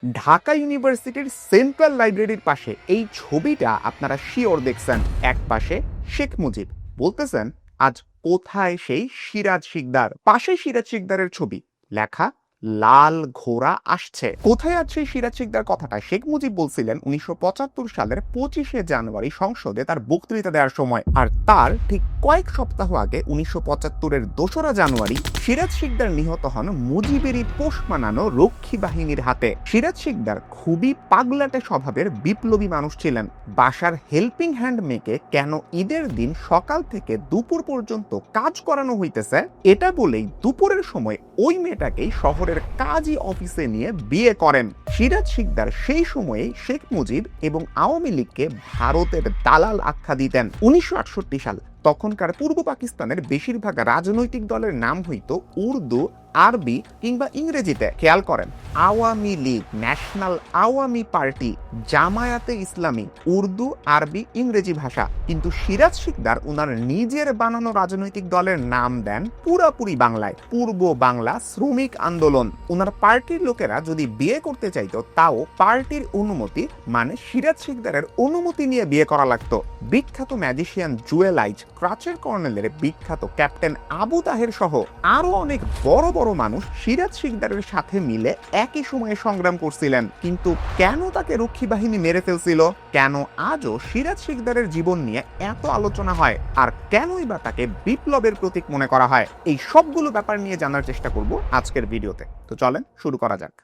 ঢাকা ইউনিভার্সিটির সেন্ট্রাল লাইব্রেরির পাশে এই ছবিটা আপনারা শিওর দেখছেন। এক পাশে শেখ মুজিব, বলতেছেন আজ কোথায় সেই সিরাজ শিকদার। পাশে সিরাজ শিকদারের ছবি, লেখা লাল ঘোড়া আসছে। কোথায় আছে সেই সিরাজ শিকদার কথাটা শেখ মুজিব বলছিলেন 1975 সালের 25শে জানুয়ারি সংসদে তার বক্তৃতা দেওয়ার সময়। আর তার ঠিক কয়েক সপ্তাহ আগে 1975-এর 2রা জানুয়ারি সিরাজ শিকদার নিহত হন মুজিবেরই পোষ মানানো রক্ষী বাহিনীর হাতে। সিরাজ শিকদার খুবই পাগলাটে স্বভাবের বিপ্লবী মানুষ ছিলেন। বাসার হেল্পিং হ্যান্ড মেয়েকে কেন ঈদের দিন সকাল থেকে দুপুর পর্যন্ত কাজ করানো হইতেছে এটা বলেই দুপুরের সময় ওই মেয়েটাকেই শহরের কাজী অফিসে নিয়ে বিয়ে করেন। সিরাজ শিকদার সেই সময়ে শেখ মুজিব এবং আওয়ামী লীগকে ভারতের দালাল আখ্যা দিতেন। 1968 সাল, তখনকার পূর্ব পাকিস্তানের বেশিরভাগ রাজনৈতিক দলের নাম হইতো উর্দু, আরবি কিংবা ইংরেজিতে। খেয়াল করেন, আওয়ামী লীগ, ন্যাশনাল আওয়ামী পার্টি, জামায়াতে ইসলামী, উর্দু, আরবি, ইংরেজি ভাষা। কিন্তু সিরাজ শিকদার উনার নিজের বানানো রাজনৈতিক দলের নাম দেন পুরাপুরি বাংলায়, পূর্ব বাংলা শ্রমিক আন্দোলন। উনার পার্টির লোকেরা যদি বিয়ে করতে চাইতো তাও পার্টির অনুমতি, মানে সিরাজ শিকদারের অনুমতি নিয়ে বিয়ে করা লাগতো। বিখ্যাত ম্যাজিশিয়ান জুয়েলাইজ, ক্রাচের কর্নেলের বিখ্যাত ক্যাপ্টেন আবু তাহের সহ আরো অনেক বড় বড় মানুষ সিরাজ শিকদারের সাথে মিলে একই সময়ে সংগ্রাম করছিলেন। কিন্তু কেন তাকে রক্ষী বাহিনী মেরে ফেলছিল? কেন আজও সিরাজ শিকদারের জীবন নিয়ে এত আলোচনা হয়? আর কেনই বা তাকে বিপ্লবের প্রতীক মনে করা হয়? এই সবগুলো ব্যাপার নিয়ে জানার চেষ্টা করব আজকের ভিডিওতে। তো চলেন শুরু করা যাক।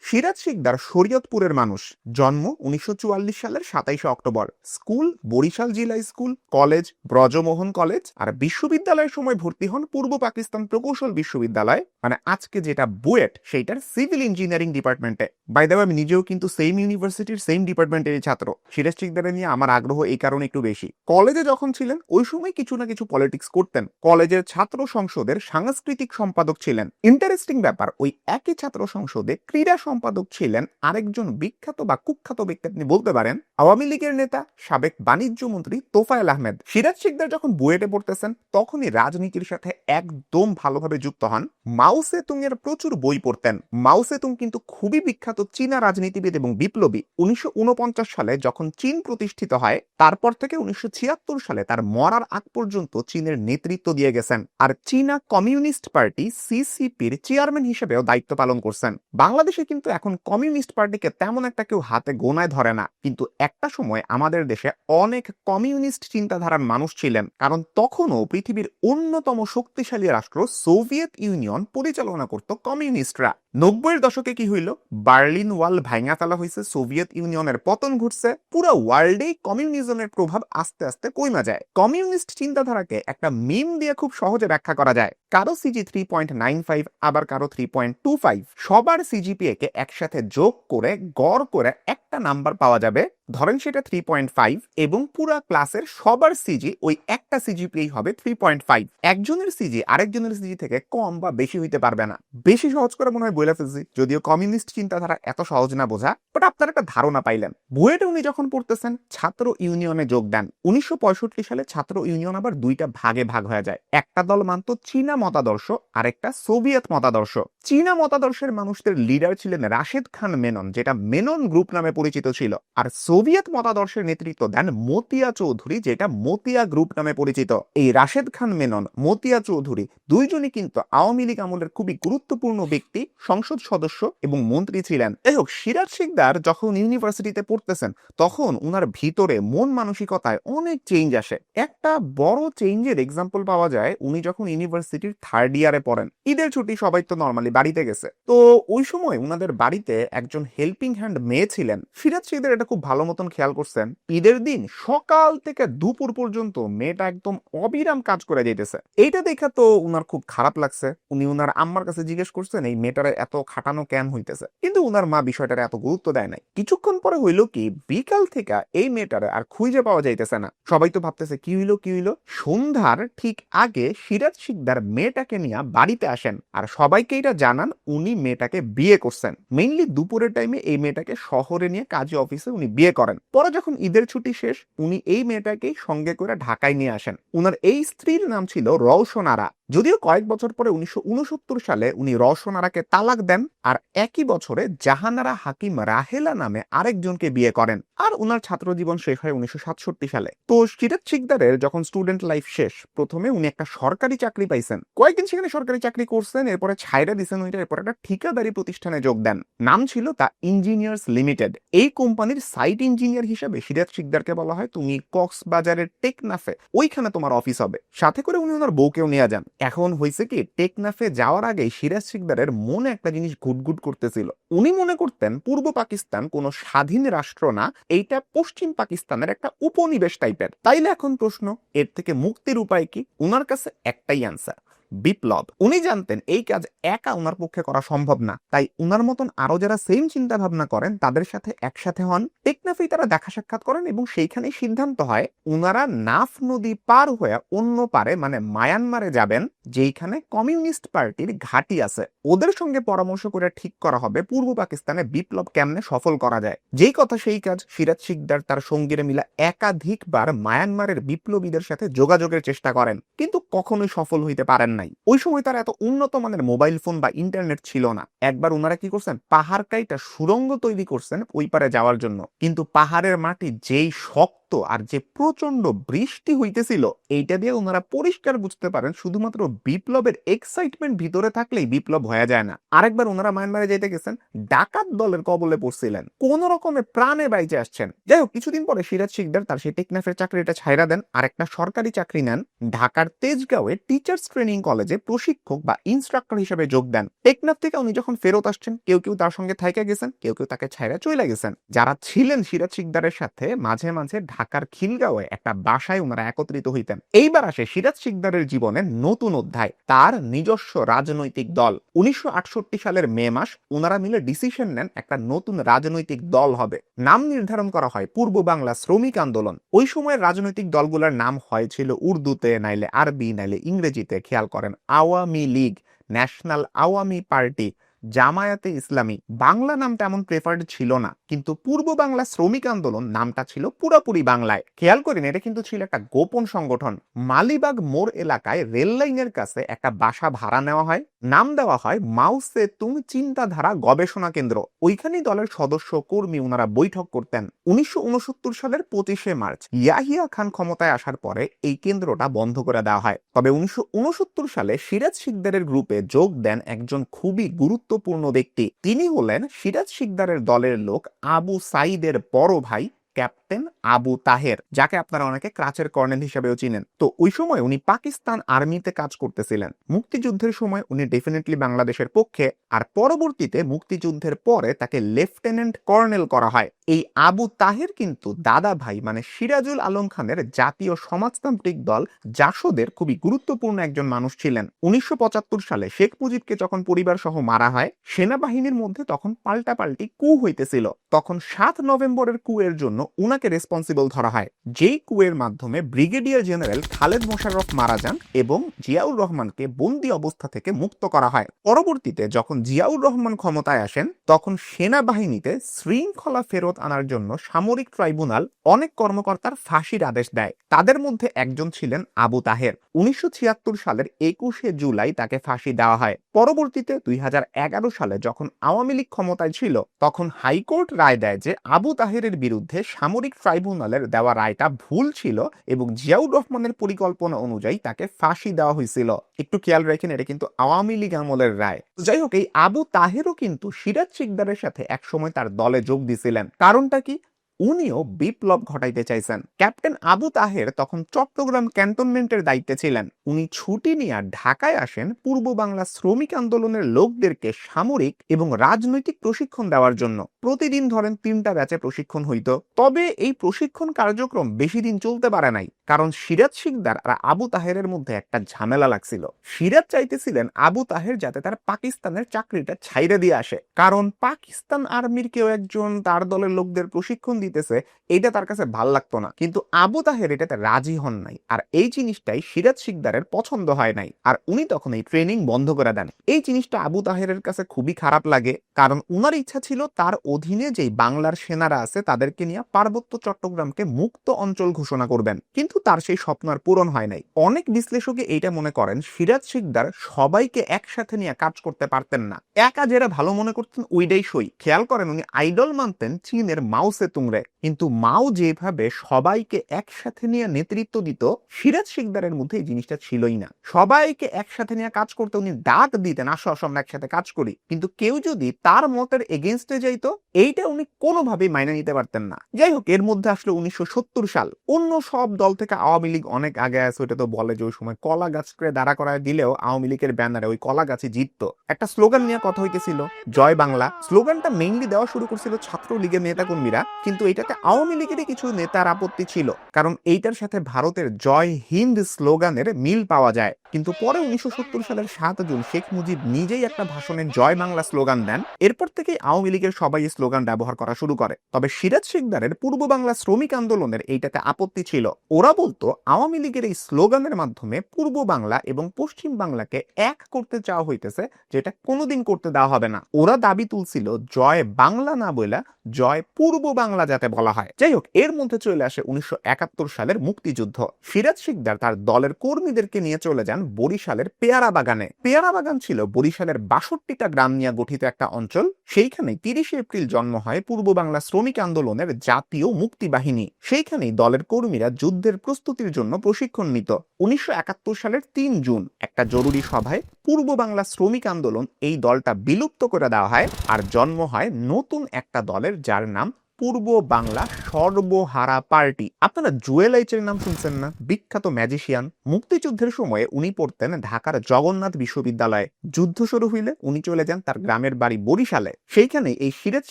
সিরাজ শিকদার শরীয়তপুরের মানুষ। জন্ম 1944 সালের 27শে অক্টোবর। স্কুল বরিশাল জিলা স্কুল, কলেজ ব্রজমোহন কলেজ, আর বিশ্ববিদ্যালয়ের সময় ভর্তি হন পূর্ব পাকিস্তান প্রকৌশল বিশ্ববিদ্যালয়, মানে আজকে যেটা বুয়েট, সেইটার সিভিল ইঞ্জিনিয়ারিং ডিপার্টমেন্টে। বাই দ্য ওয়ে, আমি নিজেও কিন্তু সেম ইউনিভার্সিটির সেম ডিপার্টমেন্টেরই ছাত্র। সিরাজ শিকদারের নিয়ে আমার আগ্রহ এই কারণে একটু বেশি। কলেজে যখন ছিলেন ওই সময় কিছু না কিছু পলিটিক্স করতেন। কলেজের ছাত্র সংসদের সাংস্কৃতিক সম্পাদক ছিলেন। ইন্টারেস্টিং ব্যাপার, ওই একই ছাত্র সংসদে ক্রীড়া সম্পাদক ছিলেন আরেকজন বিখ্যাত বা কুখ্যাত ব্যক্তি আপনি বলতে পারেন, আওয়ামী লীগের নেতা, সাবেক বাণিজ্য মন্ত্রী তোফায়েল আহমেদ। সিরাজ শিকদার যখন বুয়েটে পড়তেছেন তখনই রাজনীতির সাথে একদম ভালোভাবে যুক্ত হন। মাও সেতুং এর প্রচুর বই পড়তেন। মাও সেতুং কিন্তু খুবই বিখ্যাত চীনা রাজনীতিবিদ এবং বিপ্লবী। 1949 সালে যখন চীন প্রতিষ্ঠিত হয়, তারপর থেকে 1976 সালে তার মরার আগ পর্যন্ত চীনের নেতৃত্ব দিয়ে গেছেন। আর চীনা কমিউনিস্ট পার্টি সিসিপির চেয়ারম্যান হিসেবেও দায়িত্ব পালন করছেন। বাংলাদেশে কিন্তু এখন কমিউনিস্ট পার্টিকে তেমন একটা কেউ হাতে গোনায় ধরে না, কিন্তু একটা সময় আমাদের দেশে অনেক কমিউনিস্ট চিন্তাধারার মানুষ ছিলেন, কারণ তখনও পৃথিবীর অন্যতম শক্তিশালী রাষ্ট্র সোভিয়েত ইউনিয়ন পরিচালনা করত কমিউনিস্টরা। 90-এর দশকে কি হইল? বার্লিন ওয়াল ভাঙা ফেলা হয়েছে, সোভিয়েত ইউনিয়নের পতন ঘটছে, পুরো ওয়ার্ল্ডেই কমিউনিজমের প্রভাব আস্তে আস্তে কমে যায়। কমিউনিস্ট চিন্তাধারাকে একটা মিম দিয়ে খুব সহজে ব্যাখ্যা করা যায়। কারো সিজি 3.95, আবার কারো 3.25। সবার সিজিপিএ কে একসাথে যোগ করে গড় করে একটা নাম্বার পাওয়া যাবে, ধরেন সেটা 3.5, এবং পুরা ক্লাসের সবার সিজি ওই একটা সিজিপিএই হবে 3.5। একজনের সিজি আরেকজনের সিজি থেকে কম বা বেশি হইতে পারবে না। বেশি সহজ করে মনে হয় বইলা ফেলছি, যদিও কমিউনিস্ট চিন্তাধারা এত সহজ না বোঝা, বাট আপনার একটা ধারণা পাইলেন। বুয়েটে উনি যখন পড়তেছেন ছাত্র ইউনিয়নে যোগ দেন। 1965 সালে ছাত্র ইউনিয়ন আবার দুইটা ভাগে ভাগ হয়ে যায়। একটা দল মানত চীনা মতাদর্শ, আরেকটা সোভিয়েত মতাদর্শ। চীনা মতাদর্শের মানুষদের লিডার ছিলেন রাশেদ খান মেনন, যেটা মেনন গ্রুপ নামে পরিচিত ছিল। আর সোভিয়েত মতাদর্শের নেতৃত্ব দেন মতিয়া চৌধুরী, যেটা মতিয়া গ্রুপ নামে পরিচিত। এই রাশেদ খান মেনন, মতিয়া চৌধুরী দুইজনই কিন্তু আওয়ামী লীগ আমলের খুবই গুরুত্বপূর্ণ ব্যক্তি, সংসদ সদস্য এবং মন্ত্রী ছিলেন। যাই হোক, সিরাজ শিকদার যখন ইউনিভার্সিটিতে পড়তেছেন তখন উনার ভিতরে মন মানসিকতায় অনেক চেঞ্জ আসে। একটা বড় চেঞ্জের এক্সাম্পল পাওয়া যায় উনি যখন ইউনিভার্সিটির 3rd ইয়ারে পড়েন। ঈদের ছুটি, সবাই তো নর্মালি বাড়িতে গেছে, তো ওই সময় উনাদের বাড়িতে একজন হেল্পিং হ্যান্ড মেয়ে ছিলেন। সিরাজ শিকদার এটা খুব ভালো মতন খেয়াল করছেন। ঈদের দিন সকাল থেকে দুপুর পর্যন্ত মেয়েটা একদম অবিরাম কাজ করে যাইতেছে। এইটা দেখা তো উনার খুব খারাপ লাগছে। উনি উনার আম্মার কাছে জিজ্ঞেস করছেন এই মেয়েটারে এত খাটানো কেন হইতেছে, কিন্তু উনার মা বিষয়টারে এত গুরুত্ব দেয় নাই। কিছুক্ষণ পরে হইলো কি, বিকাল থেকে এই মেয়েটারে আর খুঁজে পাওয়া যাইতেছে না। সবাই তো ভাবতেছে কি হইলো কি হইলো। সন্ধ্যার ঠিক আগে সিরাজ শিকদার মেয়েটাকে নিয়ে বাড়িতে আসেন, আর সবাইকে এটা জানান উনি মেয়েটাকে বিয়ে করছেন। মেইনলি দুপুরের টাইমে এই মেয়েটাকে শহরে নিয়ে কাজী অফিসে উনি বিয়ে করেন। পরে যখন ঈদের ছুটি শেষ, উনি এই মেয়েটাকেই সঙ্গে করে ঢাকায় নিয়ে আসেন। উনার এই স্ত্রীর নাম ছিল রওশন আরা। যদিও কয়েক বছর পরে 1969 সালে উনি রওশন আরাকে তালাক দেন আর একই বছরে জাহানারা হাকিম রাহেলা নামে আরেকজনকে বিয়ে করেন। আর উনার ছাত্র জীবন শেষ হয় 1967 সালে। তো সিরাজ শিকদারের যখন স্টুডেন্ট লাইফ শেষ, প্রথমে উনি একটা সরকারি চাকরি পাইছেন, কয়েকদিন সেখানে সরকারি চাকরি করছেন, এরপরে ছাইরা দিছেন ওইটা, এরপর একটা ঠিকাদারি প্রতিষ্ঠানে যোগ দেন। নাম ছিল দ্য ইঞ্জিনিয়ার্স লিমিটেড। এই কোম্পানির সাইট ইঞ্জিনিয়ার হিসেবে সিরাজ শিকদারকে বলা হয়, তুমি কক্সবাজারের টেকনাফে ওইখানে তোমার অফিস হবে। সাথে করে উনি ওনার বউকেও নিয়ে যান। এখন হয়েছে কি, টেকনাফে যাওয়ার আগে সিরাজ শিকদারের মনে একটা জিনিস ঘুটঘুট করতেছিল। উনি মনে করতেন পূর্ব পাকিস্তান কোনো স্বাধীন রাষ্ট্র না, এইটা পশ্চিম পাকিস্তানের একটা উপনিবেশ টাইপের। তাইলে এখন প্রশ্ন, এর থেকে মুক্তির উপায় কি? উনার কাছে একটাই অ্যান্সার, বিপ্লব। উনি জানতেন এই কাজ একা ওনার পক্ষে করা সম্ভব না, তাই উনার মতন আরো যারা সেম চিন্তা ভাবনা করেন তাদের সাথে একসাথে হন। টেকনাফেই তারা দেখা সাক্ষাৎ করেন এবং সেইখানেই সিদ্ধান্ত হয় উনারা নাফ নদী পার হয়ে অন্য পারে মানে মায়ানমারে যাবেন, যেইখানে কমিউনিস্ট পার্টির ঘাঁটি আছে। ওদের সঙ্গে পরামর্শ করে ঠিক করা হবে পূর্ব পাকিস্তানে বিপ্লব কেমনে সফল করা যায়। যেই কথা সেই কাজ, সিরাজ শিকদার তার সঙ্গীরা মিলা একাধিকবার মায়ানমারের বিপ্লবীদের সাথে যোগাযোগের চেষ্টা করেন, কিন্তু কখনোই সফল হইতে পারেন নাই। ওই সময় তারা এত উন্নত মানের মোবাইল ফোন বা ইন্টারনেট ছিল না। একবার ওনারা কি করছেন, পাহাড় কাইটা সুড়ঙ্গ তৈরি করছেন ওই পারে যাওয়ার জন্য, কিন্তু পাহাড়ের মাটি যেই শক্ত আর যে প্রচন্ড বৃষ্টি হইতেছিল, এইটা দিয়ে ওনারা পরিষ্কার বুঝতে পারেন শুধুমাত্র বিপ্লবের এক্সাইটমেন্ট ভিতরে থাকলেই বিপ্লব হয়ে যায় না। আরেকবার ওনারা মায়ানমারে যেতে গেছেন, ডাকাত দলের কবলে পড়ছিলেন, কোন রকমে প্রাণে বাইচে আসছেন। যাই হোক, কিছুদিন পরে সিরাজ শিকদার তার সেই টেকনাফের চাকরিটা ছাইরা দেন আর একটা সরকারি চাকরি নেন ঢাকার তেজগাঁওয়ে টিচার্স ট্রেনিং কলেজে প্রশিক্ষক বা ইনস্ট্রাক্টর হিসেবে যোগ দেন। টেকনাফ থেকে উনি যখন ফেরত আসছেন, কেউ কেউ তার সঙ্গে থাইকা গেছেন, কেউ কেউ তাকে ছাইরা চলে গেছেন। যারা ছিলেন সিরাজ শিকদারের সাথে, মাঝে মাঝে ঢাকার খিলগাঁওয়ে একটা বাসায় ওনারা একত্রিত হইতেন। এইবার আসে সিরাজ শিকদারের জীবনের নতুন অধ্যায়, তার নিজস্ব রাজনৈতিক দল। 1968 সালের মে মাস ওনারা মিলে ডিসিশন নেন একটা নতুন রাজনৈতিক দল হবে। নাম নির্ধারণ করা হয় পূর্ব বাংলা শ্রমিক আন্দোলন। ওই সময়ের রাজনৈতিক দলগুলোর নাম হয়েছিল উর্দুতে, নাইলে আরবি, নাইলে ইংরেজিতে। খেয়াল করেন, আওয়ামী লীগ, ন্যাশনাল আওয়ামী পার্টি, জামায়াতে ইসলামী। বাংলা নাম তেমন প্রেফার্ড ছিল না, কিন্তু পূর্ব বাংলা শ্রমিক আন্দোলন নামটা ছিল পুরোপুরি বাংলায়। খেয়াল করেন, এটা কিন্তু ছিল একটা গোপন সংগঠন। মালিবাগ মোড় এলাকায় রেল লাইনের কাছে একটা বাসা ভাড়া নেওয়া হয়, নাম দেওয়া হয় মাও সে তুং চিন্তাধারা গবেষণা কেন্দ্র। ওইখানেই দলের সদস্য কর্মী ওনারা বৈঠক করতেন। 1969 সালের 25শে মার্চ ইয়াহিয়া খান ক্ষমতায় আসার পরে এই কেন্দ্রটা বন্ধ করে দেওয়া হয়। তবে 1969 সালে সিরাজ শিকদারের গ্রুপে যোগ দেন একজন খুবই গুরুত্বপূর্ণ ব্যক্তি। তিনি হলেন সিরাজ শিকদারের দলের লোক আবু সাইদের বড় ভাই ক্যাপ্টেন আবু তাহের, যাকে আপনারা অনেকে ক্রাচের কর্নেল হিসেবেও চিনেন। তো ওই সময় উনি পাকিস্তান আর্মিতে কাজ করতেছিলেন। মুক্তিযুদ্ধের সময় উনি ডেফিনেটলি বাংলাদেশের পক্ষে, আর পরবর্তীতে মুক্তিযুদ্ধের পরে তাকে লেফটেন্যান্ট কর্নেল করা হয়। এই আবু তাহের কিন্তু দাদা ভাই মানে সিরাজুল আলম খানের জাতীয় সমাজতান্ত্রিক দল জাসদের খুবই গুরুত্বপূর্ণ একজন মানুষ ছিলেন। 1975 সালে শেখ মুজিবকে যখন পরিবার সহ মারা হয়, সেনাবাহিনীর মধ্যে তখন পাল্টাপাল্টি কু হইতেছিল। তখন 7 নভেম্বরের কুয়ের জন্য উনাকে রেসপন্সিবল ধরা হয়, যেই কুয়ের মাধ্যমে ব্রিগেডিয়ার জেনারেল খালেদ মোশাররফ মারা যান এবং জিয়াউর রহমানকে বন্দী অবস্থা থেকে মুক্ত করা হয়। পরবর্তীতে যখন জিয়াউর রহমান ক্ষমতায় আসেন, তখন সেনাবাহিনীতে শৃঙ্খলা ফেরত আনার জন্য সামরিক ট্রাইব্যুনাল অনেক কর্মকর্তার ফাঁসির আদেশ দেয়। তাদের মধ্যে একজন ছিলেন আবু তাহের। 1976 সালের 21শে জুলাই তাকে ফাঁসি দেওয়া হয়। পরবর্তীতে 2011 সালে যখন আওয়ামী লীগ ক্ষমতায় ছিল, তখন হাইকোর্ট রায় দেয় যে আবু তাহেরের বিরুদ্ধে সামরিক ট্রাইব্যুনালের দেওয়া রায়টা ভুল ছিল এবং জিয়াউর রহমানের পরিকল্পনা অনুযায়ী তাকে ফাঁসি দেওয়া হয়েছিল। একটু খেয়াল রাখেন, এটা কিন্তু আওয়ামী লীগ আমলের রায়। যাই হোক, এই আবু তাহেরও কিন্তু সিরাজ শিকদারের সাথে একসময় তার দলে যোগ দিয়েছিলেন। কারণটা কি? উনিও বিপ্লব ঘটাইতে চাইছেন। ক্যাপ্টেন আবু তাহের তখন চট্টগ্রাম ক্যান্টনমেন্টের দায়িত্বে ছিলেন। উনি ছুটি নিয়ে ঢাকায় আসেন পূর্ব বাংলা শ্রমিক আন্দোলনের লোকদেরকে সামরিক এবং রাজনৈতিক প্রশিক্ষণ দেওয়ার জন্য। প্রতিদিন ধরেন 3টা ব্যাচে প্রশিক্ষণ হইতো। তবে এই প্রশিক্ষণ কার্যক্রম বেশি দিন চলতে পারে নাই, কারণ সিরাজ শিকদার আর আবু তাহেরের মধ্যে একটা ঝামেলা লাগছিল। সিরাজ চাইতেছিলেন আবু তাহের যাতে তার পাকিস্তানের চাকরিটা ছাইরে দিয়ে আসে, কারণ পাকিস্তান আর্মির কেউ একজন তার দলের লোকদের প্রশিক্ষণ দিতেছে এইটা তার কাছে ভাল লাগতো না, কিন্তু আবু তাহের এটাতে রাজি হন নাই। আর এই জিনিসটাই সিরাজ শিকদারের পছন্দ হয় নাই, আর উনি তখন এই ট্রেনিং বন্ধ করে দেন। এই জিনিসটা আবু তাহেরের কাছে খুবই খারাপ লাগে, কারণ উনার ইচ্ছা ছিল তার অধীনে যেই বাংলার সেনারা আছে তাদেরকে নিয়ে পার্বত্য চট্টগ্রামকে মুক্ত অঞ্চল ঘোষণা করবেন, কিন্তু তার সেই স্বপ্ন আর পূরণ হয় নাই। অনেক বিশ্লেষকে এইটা মনে করেন সিরাজ শিকদার সবাইকে একসাথে নিয়ে কাজ করতে পারতেন না, একা যেটা ভালো মনে করতেন ওইটাই সই। খেয়াল করেন উনি আইডল মানতেন চীনের মাও সেতুংরে, কিন্তু মাও যেভাবে সবাইকে একসাথে নিয়ে নেতৃত্ব দিত, সিরাজ শিকদারের মধ্যে এই জিনিসটা ছিলই না। সবাইকে একসাথে নিয়ে কাজ করতে উনি ডাক দিতেন, আসো আসো আমরা একসাথে কাজ করি, কিন্তু কেউ যদি তার মতের এগেনস্টে যাইতো এইটা উনি কোনোভাবেই মাইনে নিতে পারতেন না। যাই হোক, এর মধ্যে আসলে 1970 সাল। অন্য সব দল থেকে আওয়ামী লীগ অনেক আগে আছে, ওইটা তো বলে যে ওই সময় কলা গাছকে দাঁড়া করায় দিলেও আওয়ামী লীগের ব্যানারে ওই কলা গাছই জিততো। একটা স্লোগান নিয়ে কথা হইতেছিল, জয় বাংলা। স্লোগানটা মেইনলি দেওয়া শুরু করছিল ছাত্র লীগের নেতাকর্মীরা, কিন্তু এটাতে আওয়ামী লীগেরই কিছু নেতার আপত্তি ছিল, কারণ এইটার সাথে ভারতের জয় হিন্দ স্লোগানের মিল পাওয়া যায়। কিন্তু পরে 1970 সালের 7 জুন শেখ মুজিব নিজেই একটা ভাষণে জয় বাংলা স্লোগান দেন। এরপর থেকেই আওয়ামী লীগের সবাই এই স্লোগান ব্যবহার করা শুরু করে। তবে সিরাজ শিকদারের পূর্ব বাংলা শ্রমিক আন্দোলনের এইটাতে আপত্তি ছিল। ওরা বলতো আওয়ামী লীগের এই স্লোগানের মাধ্যমে পূর্ব বাংলা এবং পশ্চিম বাংলাকে এক করতে চাওয়া হইতেছে, যেটা কোনোদিন করতে দেওয়া হবে না। ওরা দাবি তুলছিল জয় বাংলা না বইলা জয় পূর্ব বাংলা যাতে বলা হয়। যাই হোক, এর মধ্যে চলে আসে 1971 সালের মুক্তিযুদ্ধ। সিরাজ শিকদার তার দলের কর্মীদেরকে নিয়ে চলে যান বরিশালের পেয়ারা বাগানে। পেয়ারা বাগান ছিল বরিশালের 62টা গ্রাম নিয়ে গঠিত একটা অঞ্চল। সেইখানে 30 এপ্রিল জন্ম হয় পূর্ব বাংলা শ্রমিক আন্দোলনের জাতীয় মুক্তি বাহিনী। সেইখানেই দলের কর্মীরা যুদ্ধের প্রস্তুতির জন্য প্রশিক্ষণ নিত। 1971 সালের 3 জুন একটা জরুরি সভায় পূর্ব বাংলা শ্রমিক আন্দোলন এই দলটা বিলুপ্ত করে দেওয়া হয়, আর জন্ম হয় নতুন একটা দলের, যার নাম পূর্ব বাংলা সর্বহারা পার্টি। আপনারা জুয়েল আইচের নাম শুনছেন না? বিখ্যাত ম্যাজিশিয়ান। মুক্তিযুদ্ধের সময়ে উনি পড়তেন ঢাকার জগন্নাথ বিশ্ববিদ্যালয়ে। যুদ্ধ শুরু হইলে উনি চলে যান তার গ্রামের বাড়ি বরিশালে। সেইখানে এই সিরাজ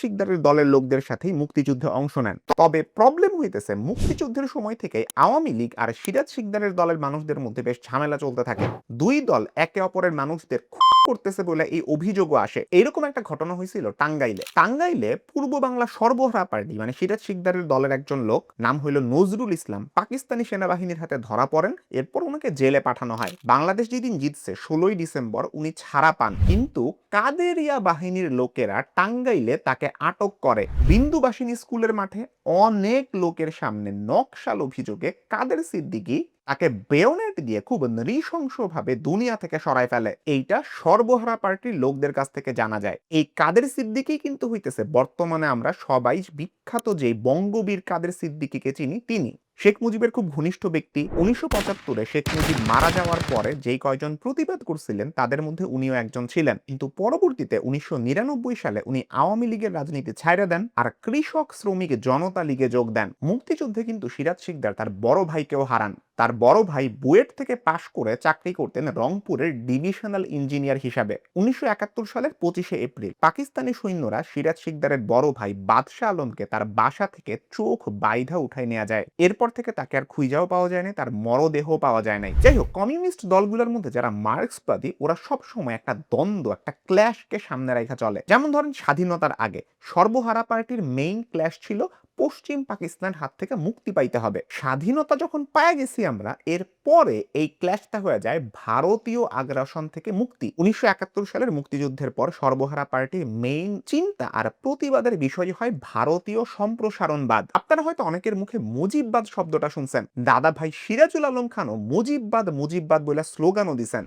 শিকদারের দলের লোকদের সাথেই মুক্তিযুদ্ধে অংশ নেন। তবে প্রবলেম হইতেছে মুক্তিযুদ্ধের সময় থেকে আওয়ামী লীগ আর সিরাজ শিকদারের দলের মানুষদের মধ্যে বেশ ঝামেলা চলতে থাকে। দুই দল একে অপরের মানুষদের করতেছে বলে এই অভিযোগও আসে। এরকম একটা ঘটনা হয়েছিল টাঙ্গাইলে। টাঙ্গাইলে পূর্ব বাংলা সর্বহারা পার্টি মানে সিরাজ শিকদারের দলের একজন লোক, নাম হইল নজরুল ইসলাম, পাকিস্তানি সেনাবাহিনীর হাতে ধরা পড়েন। এরপর ওনাকে জেলে পাঠানো হয়। বাংলাদেশ যেদিন জিতছে 16 ডিসেম্বর উনি ছাড়া পান, কিন্তু কাদেরিয়া বাহিনীর লোকেরা টাঙ্গাইলে তাকে আটক করে। বিন্দুবাসিনী স্কুলের মাঠে অনেক লোকের সামনে নকশাল অভিযোগে কাদের সিদ্দিকী তাকে বেয়োনেট দিয়ে খুব নৃশংসভাবে দুনিয়া থেকে সরায় ফেলে। এইটা সর্বহারা পার্টির লোকদের কাছ থেকে জানা যায়। এই কাদের সিদ্দিকী কিন্তু হইতেছে বর্তমানে আমরা সবাই বিখ্যাত যে বঙ্গবীর কাদের সিদ্দিকীকে চিনি, তিনি শেখ মুজিবের খুব ঘনিষ্ঠ ব্যক্তি। 1975-এ শেখ মুজিব মারা যাওয়ার পরে যেই কয়জন প্রতিবাদ করছিলেন তাদের মধ্যে উনিও একজন ছিলেন, কিন্তু পরবর্তীতে 1999 সালে উনি আওয়ামী লীগের রাজনীতি ছাইড়া দেন আর কৃষক শ্রমিক জনতা লীগে যোগ দেন। মুক্তিযুদ্ধে কিন্তু সিরাজ শিকদার তার বড় ভাইকেও হারান। তার বড় ভাই বুয়েট থেকে পাশ করে চাকরি করতেন রংপুরের ডিভিশনাল ইঞ্জিনিয়ার হিসাবে। 1971 সালের 25 এপ্রিল পাকিস্তানি সৈন্যরা সিরাজ শিকদারের বড় ভাই বাদশাহ আলমকে তার বাসা থেকে চোখ বাইধা উঠাই নেওয়া যায়। এরপর থেকে তাকে আর খুঁজাও পাওয়া যায় না, তার মরদেহ পাওয়া যায় নাই। যাই হোক, কমিউনিস্ট দলগুলোর মধ্যে যারা মার্ক্সবাদী ওরা সব সময় একটা দ্বন্দ্ব, একটা ক্ল্যাশকে সামনে রেখা চলে। যেমন ধরেন স্বাধীনতার আগে সর্বহারা পার্টির মেইন ক্ল্যাশ ছিল পশ্চিম পাকিস্তান হাত থেকে মুক্তি পাইতে হবে। স্বাধীনতা যখন পাওয়া গেছি আমরা, এরপরে এই ক্ল্যাশটা হয়ে যায় ভারতীয় আগ্রাসন থেকে মুক্তি। 1971 সালের মুক্তিযুদ্ধের পর সর্বহারা পার্টির মেইন চিন্তা আর প্রতিবাদের বিষয় হয় ভারতীয় সম্প্রসারণবাদ। আপনারা হয়তো অনেকের মুখে মুজিববাদ শব্দটা শুনছেন। দাদা ভাই সিরাজুল আলম খানও মুজিববাদ মুজিববাদ বলে স্লোগানও দিছেন,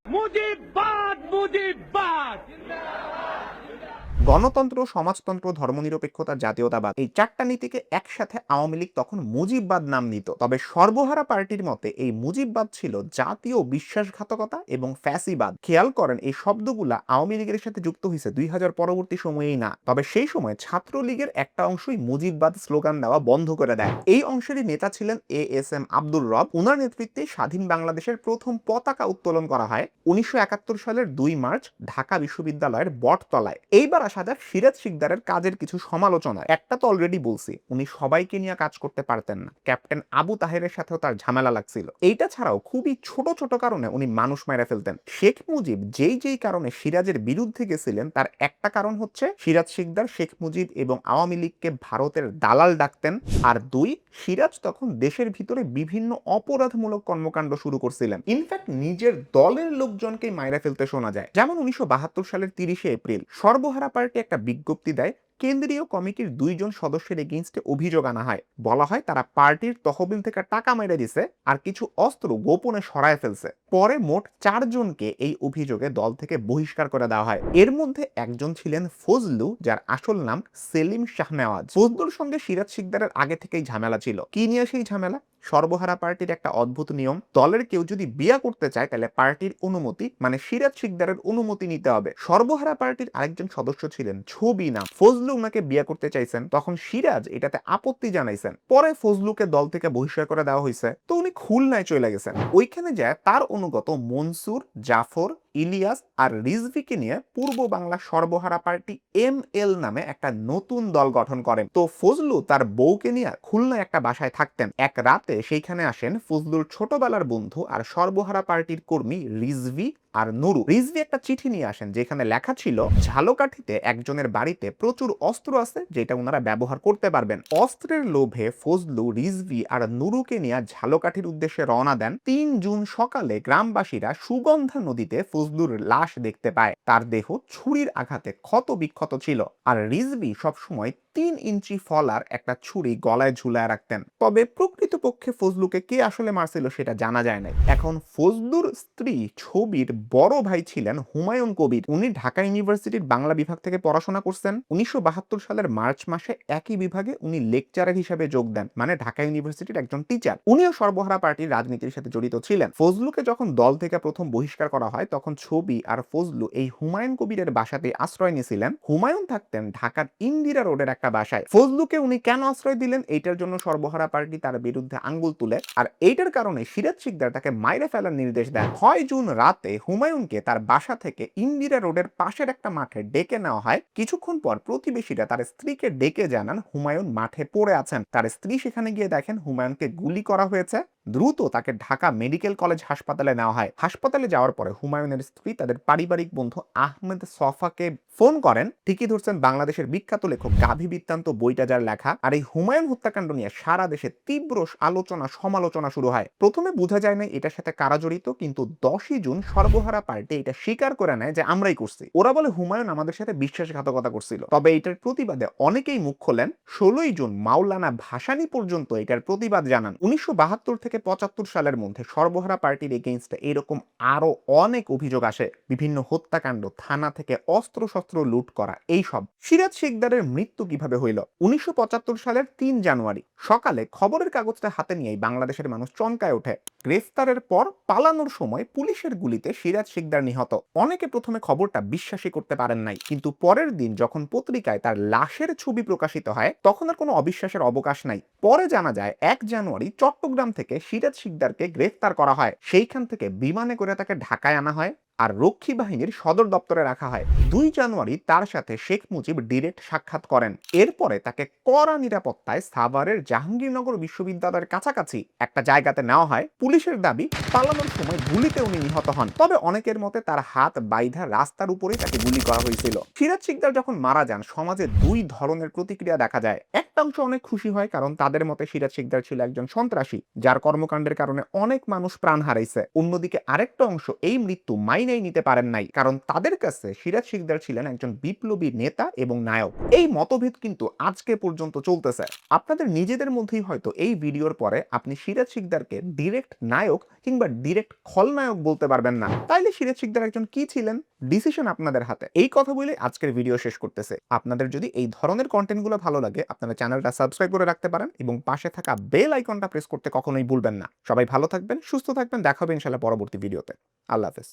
মুজিববাদ মুজিববাদ। গণতন্ত্র, সমাজতন্ত্র, ধর্মনিরপেক্ষতা, জাতীয়তাবাদ, এই চারটা নীতিকে একসাথে আওয়ামী লীগ তখন মুজিববাদ নাম নিত। তবে সর্বহারা পার্টির মতে এই মুজিববাদ ছিল জাতীয় বিশ্বাসঘাতকতা এবং ফ্যাসিবাদ। খেয়াল করেন এই শব্দগুলা আওয়ামী লীগের সাথে যুক্ত হয়েছে 2000 পরবর্তী সময়েই না। তবে সেই সময় ছাত্রলীগের একটা অংশই মুজিববাদ স্লোগান দেওয়া বন্ধ করে দেয়। এই অংশেরই নেতা ছিলেন ASM আব্দুর রব। উনার নেতৃত্বে স্বাধীন বাংলাদেশের প্রথম পতাকা উত্তোলন করা হয় 1971 সালের 2 মার্চ ঢাকা বিশ্ববিদ্যালয়ের বটতলায়। এইবার আসা হাজার সিরাজ শিকদারের কাজের কিছু সমালোচনা। একটা তো অলরেডি বলছি, উনি সবাইকে নিয়ে কাজ করতে পারতেন না, ক্যাপ্টেন আবু তাহেরের সাথেও তার ঝামেলা লাগছিল। এইটা ছাড়াও খুবই ছোট ছোট কারণে উনি মানুষ মেরে ফেলতেন। শেখ মুজিব যেই কারণে সিরাজের বিরুদ্ধে গেছিলেন তার একটা কারণ হচ্ছে সিরাজ শিকদার শেখ মুজিব এবং আওয়ামী লীগকে ভারতের দালাল ডাকতেন, আর দুই, সিরাজ তখন দেশের ভিতরে বিভিন্ন অপরাধমূলক কর্মকাণ্ড শুরু করছিলেন। ইনফ্যাক্ট নিজের দলের লোকজনকেই মাইরা ফেলতে শোনা যায়। যেমন 1972 সালের 30 এপ্রিল সর্বহারা পার্টি একটা বিজ্ঞপ্তি দেয়, কেন্দ্রীয় কমিটির 2 জন সদস্যের এগেইনস্টে অভিযোগ আনা হয়। বলা হয় তারা পার্টির তহবিল থেকে টাকা মেরে দিছে আর কিছু অস্ত্র গোপনে সরায় ফেলছে। পরে মোট 4 জনকে এই অভিযোগে দল থেকে বহিষ্কার করে দেওয়া হয়। এর মধ্যে একজন ছিলেন ফজলু, যার আসল নাম সেলিম শাহনেওয়াজ। ফজলুর সঙ্গে সিরাজ শিকদারের আগে থেকেই ঝামেলা ছিল। কি নিয়ে সেই ঝামেলা? সর্বহারা পার্টির একটা অদ্ভুত নিয়ম, দলের কেউ যদি বিয়ে করতে চায় তাহলে পার্টির অনুমতি মানে সিরাজ শিকদারের অনুমতি নিতে হবে। সর্বহারা পার্টির আরেকজন সদস্য ছিলেন ছবি নাম, ফজলু উনাকে বিয়ে করতে চাইছেন, তখন সিরাজ এটাতে আপত্তি জানাইছেন। পরে ফজলুকে দল থেকে বহিষ্কার করে দেওয়া হয়েছে, তো উনি খুলনায় চলে গেছেন। ওইখানে যায় তার অনুগত মনসুর, জাফর, ইলিয়াস আর রিজভিকে নিয়ে পূর্ব বাংলা সর্বহারা পার্টি ML নামে একটা নতুন দল গঠন করেন। তো ফজলু তার বউকে নিয়ে খুলনায় একটা বাসায় থাকতেন। এক রাতে সেইখানে আসেন ফজলুর ছোটবেলার বন্ধু আর সর্বহারা পার্টির কর্মী রিজভি আর নুরু। রিজভি একটা চিঠি নিয়ে আসেন যেখানে লেখা ছিল ঝালকাঠিতে একজনের বাড়িতে প্রচুর অস্ত্র আছে যেটা ওনারা ব্যবহার করতে পারবেন। অস্ত্রের লোভে ফজলু, রিজভি আর নুরুকে নিয়ে ঝালকাঠির উদ্দেশ্যে রওনা দেন। 3 জুন সকালে গ্রামবাসীরা সুগন্ধা নদীতে ফজলুর লাশ দেখতে পায়। তার দেহ ছুরির আঘাতে ক্ষত বিক্ষত ছিল আর রিজভি সবসময় 3 ইঞ্চি ফলার একটা ছুরি গলায় ঝুলায় রাখতেন। তবে প্রকৃতপক্ষে ফজলুকে কে আসলে মারছিল সেটা জানা যায় নাই। এখন ফজলুর স্ত্রী ছবির বড় ভাই ছিলেন হুমায়ুন কবির। উনি ঢাকা ইউনিভার্সিটির বাংলা বিভাগ থেকে পড়াশোনা করছেন। 1972 সালের মার্চ মাসে একই বিভাগে উনি লেকচারার হিসেবে যোগ দেন, মানে ঢাকা ইউনিভার্সিটির একজন টিচার। উনিও সর্বহারা পার্টির রাজনীতির সাথে জড়িত ছিলেন। ফজলুকে যখন দল থেকে প্রথম বহিষ্কার করা হয় তখন ছবি আর ফজলু এই হুমায়ুন কবিরের বাসাতে আশ্রয় নিয়েছিলেন। হুমায়ুন থাকতেন ঢাকার ইন্দিরা রোডের একটা বাসায়। ফজলুকে উনি কেন আশ্রয় দিলেন এইটার জন্য সর্বহারা পার্টি তার বিরুদ্ধে আঙ্গুল তুলে, আর এইটার কারণে সিরাজ শিকদার তাকে মাইরে ফেলার নির্দেশ দেন। 6 জুন রাতে হুমায়ুনকে তার বাসা থেকে ইন্দিরা রোডের পাশের একটা মাঠে ডেকে নেওয়া হয়। কিছুক্ষণ পর প্রতিবেশীরা তার স্ত্রীকে ডেকে জানান হুমায়ুন মাঠে পড়ে আছেন। তার স্ত্রী সেখানে গিয়ে দেখেন হুমায়ুনকে গুলি করা হয়েছে। দ্রুত তাকে ঢাকা মেডিকেল কলেজ হাসপাতালে নেওয়া হয়। হাসপাতালে যাওয়ার পরে হুমায়ুনের স্ত্রী তাদের পারিবারিক বন্ধু আহমেদ সফাকে ফোন করেন। ঠিকই ধরছেন, বাংলাদেশের বিখ্যাত লেখক গাভী বৃত্তান্ত বইটা যার লেখা। আর এই হুমায়ুন হত্যাকাণ্ড নিয়ে সারা দেশে তীব্র আলোচনা সমালোচনা শুরু হয়। প্রথমে বোঝা যায় না এটার সাথে কারা জড়িত, কিন্তু 10 জুন সর্বহারা পার্টি এটা স্বীকার করে নেয় যে আমরাই করছি। ওরা বলে হুমায়ুন আমাদের সাথে বিশ্বাসঘাতকতা করছিল। তবে এটার প্রতিবাদে অনেকেই মুখ খোলেন। 16 জুন মাওলানা ভাসানী পর্যন্ত এটার প্রতিবাদ জানান। 1972 থেকে 75 সালের মধ্যে সর্বহারা পার্টির এগেইনস্টে এরকম আরো অনেক অভিযোগ আসে, বিভিন্ন হত্যাকাণ্ড, থানা থেকে অস্ত্র শস্ত্র লুট করা, এইসব। সিরাজ শিকদারের মৃত্যু কিভাবে হইল? 1975 সালের 3 জানুয়ারি সকালে খবরের কাগজটা হাতে নিয়েই বাংলাদেশের মানুষ চমকায় ওঠে। গ্রেফতারের পর পালানোর সময় পুলিশের গুলিতে সিরাজ শিকদার নিহত। অনেকে প্রথমে খবরটা বিশ্বাসই করতে পারেন নাই, কিন্তু পরের দিন যখন পত্রিকায় তার লাশের ছবি প্রকাশিত হয় তখন আর কোনো অবিশ্বাসের অবকাশ নাই। পরে জানা যায় 1 জানুয়ারি চট্টগ্রাম থেকে সিরাজ শিকদারকে গ্রেফতার করা হয়। সেইখান থেকে বিমানে করে তাকে ঢাকায় আনা হয় আর রক্ষী বাহিনীর সদর দপ্তরে রাখা হয়। 2 জানুয়ারি তার সাথে শেখ মুজিব ডিরেক্ট সাক্ষাৎ করেন। এরপরে তাকে কড়া নিরাপত্তায় সাভারের জাহাঙ্গীরনগর বিশ্ববিদ্যালয়ের কাছাকাছি একটা জায়গাতে নেওয়া হয়। পুলিশের দাবি পালানোর সময় গুলিতে উনি নিহত হন, তবে অনেকের মতে তার হাত বাইধা রাস্তার উপরেই তাকে গুলি করা হয়েছিল। সিরাজ শিকদার যখন মারা যান সমাজে 2 ধরনের প্রতিক্রিয়া দেখা যায়। একটা অংশ অনেক খুশি হয়, কারণ তাদের মতে সিরাজ শিকদার ছিল একজন সন্ত্রাসী যার কর্মকাণ্ডের কারণে অনেক মানুষ প্রাণ হারাইছে। অন্যদিকে আরেকটা অংশ এই মৃত্যু মাইনেই নিতে পারেন নাই, কারণ তাদের কাছে সিরাজ শিকদার ছিলেন একজন বিপ্লবী নেতা এবং নায়ক। এই মতভেদ কিন্তু আজকে পর্যন্ত চলতেছে। আপনাদের নিজেদের মধ্যেই হয়তো এই ভিডিওর পরে আপনি সিরাজ শিকদারকে ডিরেক্ট নায়ক কিংবা ডিরেক্ট খলনায়ক বলতে পারবেন না। তাইলে সিরাজ শিকদার একজন কি ছিলেন? ডিসিশন আপনাদের হাতে। এই কথা বলে আজকের ভিডিও শেষ করতেছে। আপনাদের যদি এই ধরনের কন্টেন্টগুলো ভালো লাগে আপনারা চ্যানেলটা সাবস্ক্রাইব করে রাখতে পারেন এবং পাশে থাকা বেল আইকনটা প্রেস করতে কখনোই ভুলবেন না। সবাই ভালো থাকবেন, সুস্থ থাকবেন, দেখা হবে ইনশাআল্লাহ পরবর্তী ভিডিওতে। আল্লাহ হাফেজ।